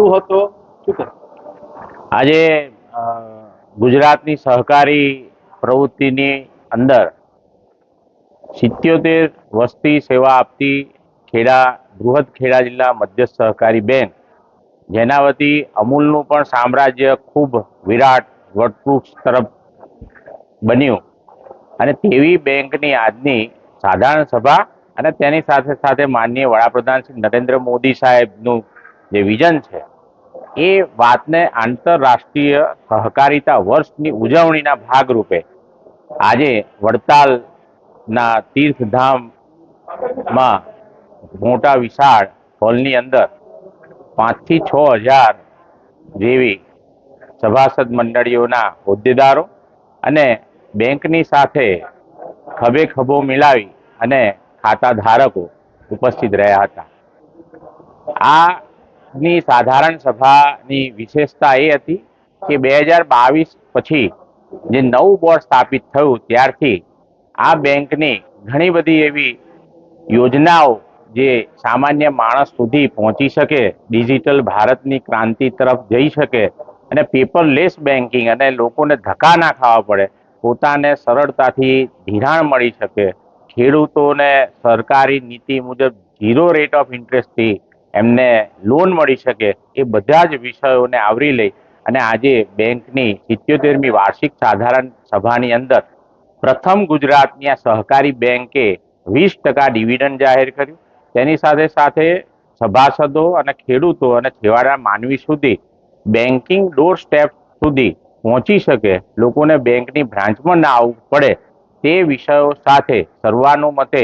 ચાલુ હતો? શું કહે? આજે ગુજરાતની સહકારી પ્રવૃત્તિની અંદર 77 વસ્તી સેવા આપતી બૃહદ ખેડા જિલ્લા મધ્યસ્થ સહકારી બેંક, જેના વતી અમૂલનું પણ સામ્રાજ્ય ખૂબ વિરાટ વટવૃક્ષ તરફ બન્યું અને તેવી બેંકની આજની સાધારણ સભા અને તેની સાથે સાથે માનનીય વડાપ્રધાન શ્રી નરેન્દ્ર મોદી સાહેબનું જે વિઝન છે એ વાતને આંતરરાષ્ટ્રીય સહકારિતા વર્ષની ઉજવણીના ભાગરૂપે આજે વડતાલના તીર્થધામમાં મોટા વિશાળ હોલની અંદર 5 થી 6 હજાર જેવી સભાસદ મંડળીઓના હોદ્દેદારો અને બેંકની સાથે ખભે ખભો મિલાવી અને ખાતા ધારકો ઉપસ્થિત રહ્યા હતા. આની સાધારણ સભાની વિશેષતા એ હતી કે 2022 પછી જે નવું બોર્ડ સ્થાપિત થયું ત્યારથી આ બેંકની ઘણી બધી એવી યોજનાઓ જે સામાન્ય માણસ સુધી પહોંચી શકે, ડિજિટલ ભારતની ક્રાંતિ તરફ જઈ શકે અને પેપરલેસ બેન્કિંગ અને લોકોને ધક્કા ના ખાવા પડે, પોતાને સરળતાથી ધિરાણ મળી શકે, ખેડૂતોને સરકારી નીતિ મુજબ 0 રેટ ઓફ ઇન્ટરેસ્ટથી એમને લોન મળી શકે, એ બધા જ વિષયોને આવરી લઈ અને આજે બેંકની 77મી વાર્ષિક સાધારણ સભાની અંદર પ્રથમ ગુજરાતની આ સહકારી બેંકે 20% ડિવિડન્ડ જાહેર કર્યું. તેની સાથે સાથે સભાસદો અને ખેડૂતો અને છેવાડાના માનવી સુધી બેન્કિંગ ડોર સ્ટેપ સુધી પહોંચી શકે, લોકોને બેંકની બ્રાન્ચમાં ના આવવું પડે, તે વિષયો સાથે સર્વાનુમતે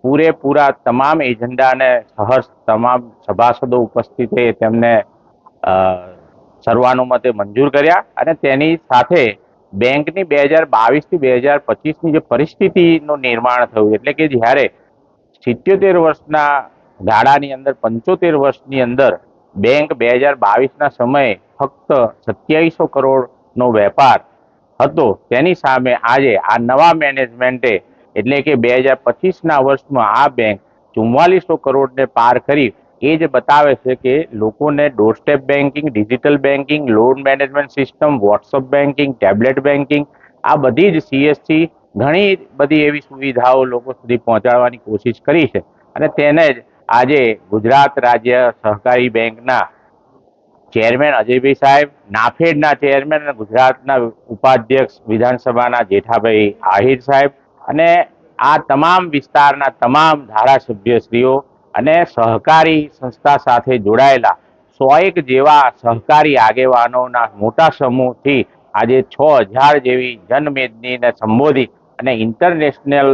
પૂરેપૂરા તમામ એજન્ડાને સહર્ષ તમામ સભાસદો ઉપસ્થિતે તેમને સર્વાનુમતે મંજૂર કર્યા અને તેની સાથે બેંકની 2022 થી 2025ની જે પરિસ્થિતિનું નિર્માણ થયું, એટલે કે જ્યારે 77 વર્ષના ગાળાની અંદર 75 વર્ષની અંદર બેંક 2022ના સમયે ફક્ત 2700 કરોડનો વેપાર હતો, તેની સામે આજે આ નવા મેનેજમેન્ટે એટલે કે 2025ના વર્ષમાં આ બેંક 4400 કરોડને પાર કરી એ જ બતાવે છે કે લોકોને doorstep banking, digital banking, loan management system, WhatsApp banking, tablet banking, આ બધી જ CSC ઘણી બધી એવી સુવિધાઓ લોકો સુધી પહોંચાડવાની કોશિશ કરી છે અને તેને જ આજે ગુજરાત રાજ્ય સહકારી બેંકના ચેરમેન અજયભાઈ સાહેબ, નાફેડના ચેરમેન અને ગુજરાતના ઉપાધ્યક્ષ વિધાનસભાના જેઠાભાઈ આહિર સાહેબ અને આ તમામ વિસ્તારના તમામ ધારાસભ્યશ્રીઓ અને સહકારી સંસ્થા સાથે જોડાયેલા 101 જેવા સહકારી આગેવાનોના મોટા સમૂહથી આજે 6000 જેવી જનમેદનીને સંબોધી અને ઇન્ટરનેશનલ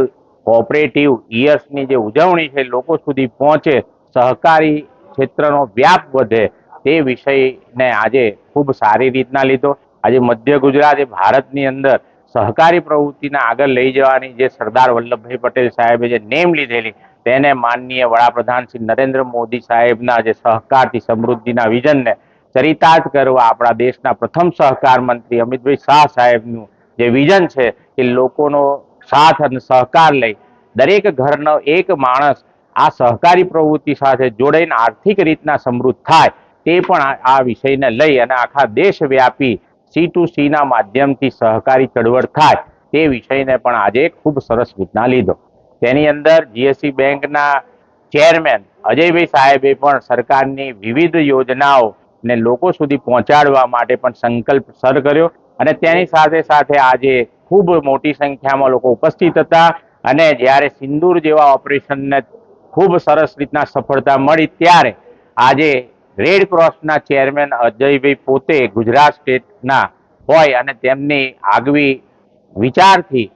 કોઓપરેટિવ યર્સની જે ઉજવણી છે લોકો સુધી પહોંચે, સહકારી ક્ષેત્રનો વ્યાપ વધે, તે વિષયને આજે ખૂબ સારી રીતના લીધો. આજે મધ્ય ગુજરાત એ ભારતની અંદર સહકારી પ્રવૃત્તિને આગળ લઈ જવાની જે સરદાર વલ્લભભાઈ પટેલ સાહેબે જે નેમ લીધેલી, તેને માનનીય વડાપ્રધાન શ્રી નરેન્દ્ર મોદી સાહેબના જે સહકારથી સમૃદ્ધિના વિઝનને ચરિતાર્થ કરવા આપણા દેશના પ્રથમ સહકાર મંત્રી અમિતભાઈ શાહ સાહેબનું જે વિઝન છે કે લોકોનો સાથ અને સહકાર લઈ દરેક ઘરનો એક માણસ આ સહકારી પ્રવૃત્તિ સાથે જોડાઈને આર્થિક રીતના સમૃદ્ધ થાય, તે પણ આ વિષયને લઈ અને આખા દેશવ્યાપી C2C ના માધ્યમથી સહકારી ચળવળ થાય, તે વિષયને પણ આજે ખૂબ સરસ રીતના લીધો. તેની અંદર GSC બેંકના ચેરમેન અજયભાઈ સાહેબે પણ સરકારની વિવિધ યોજનાઓને લોકો સુધી પહોંચાડવા માટે પણ સંકલ્પ સર કર્યો અને તેની સાથે સાથે આજે ખૂબ મોટી સંખ્યામાં લોકો ઉપસ્થિત હતા અને જ્યારે સિંદૂર જેવા ઓપરેશનને ખૂબ સરસ રીતના સફળતા મળી ત્યારે આજે રેડ ક્રોસના ચેરમેન અજયભાઈ પોતે ગુજરાત સ્ટેટના હોય અને તેમની આગવી વિચારથી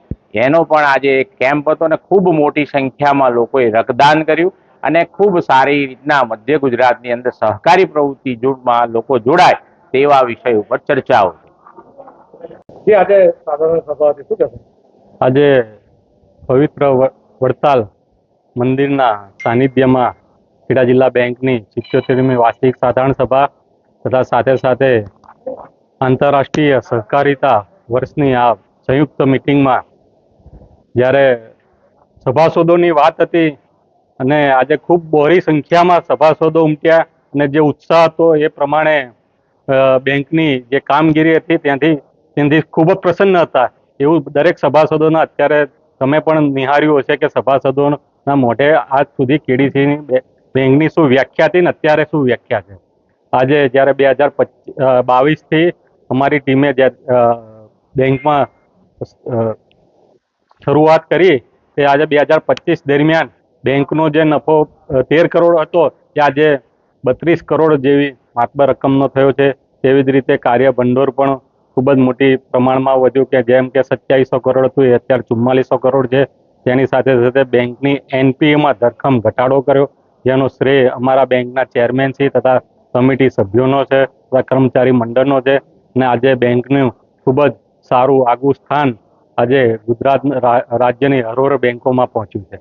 એનો પણ આજે કેમ્પ હતો અને ખૂબ મોટી સંખ્યામાં લોકોએ રક્તદાન કર્યું અને ખૂબ સારી રીતના મધ્ય ગુજરાતની અંદર સહકારી પ્રવૃત્તિમાં લોકો જોડાય તેવા વિષય ઉપર ચર્ચાઓ. આજે સાધારણ સભા હતી, શું કહેશો? આજે પવિત્ર વડતાલ મંદિરના સાનિધ્યમાં ખેડા જિલ્લા બેંકની 77મી વાર્ષિક સાધારણ સભા તથા સાથે સાથે આંતરરાષ્ટ્રીય સહકારિતા વર્ષની આ સંયુક્ત મિટિંગમાં જ્યારે સભાસદોની વાત હતી અને આજે ખૂબ બહોળી સંખ્યામાં સભાસદો ઉમટ્યા અને જે ઉત્સાહ હતો એ પ્રમાણે બેંકની જે કામગીરી હતી ત્યાંથી ખૂબ જ પ્રસન્ન હતા. એવું દરેક સભાસદોના અત્યારે તમે પણ નિહાળ્યું હશે કે સભાસદોના મોઢે આજ સુધી કેડીસીની બેંકની શું વ્યાખ્યા હતી ને અત્યારે શું વ્યાખ્યા છે. આજે જ્યારે 2022થી અમારી ટીમે બેંકમાં શરૂઆત કરી તે આજે 2025 દરમિયાન બેંકનો જે નફો 13 કરોડ હતો તે આજે 32 કરોડ જેવી માતબર રકમનો થયો છે. તેવી જ રીતે કાર્ય ભંડોળ પણ ખૂબ જ મોટી પ્રમાણમાં વધ્યું કે જેમ કે 2700 કરોડ હતું એ અત્યારે 4400 કરોડ છે. તેની સાથે સાથે બેંકની એનપીએમાં ધરખમ ઘટાડો કર્યો, જેનો શ્રેય અમારા બેંકના ચેરમેનશ્રી તથા કમિટી સભ્યોનો છે તથા કર્મચારી મંડળનો છે. અને આજે બેંકનું ખૂબ જ સારું આગવું સ્થાન આજે ગુજરાત રાજ્યની હરોળ બેંકોમાં પહોંચ્યું છે.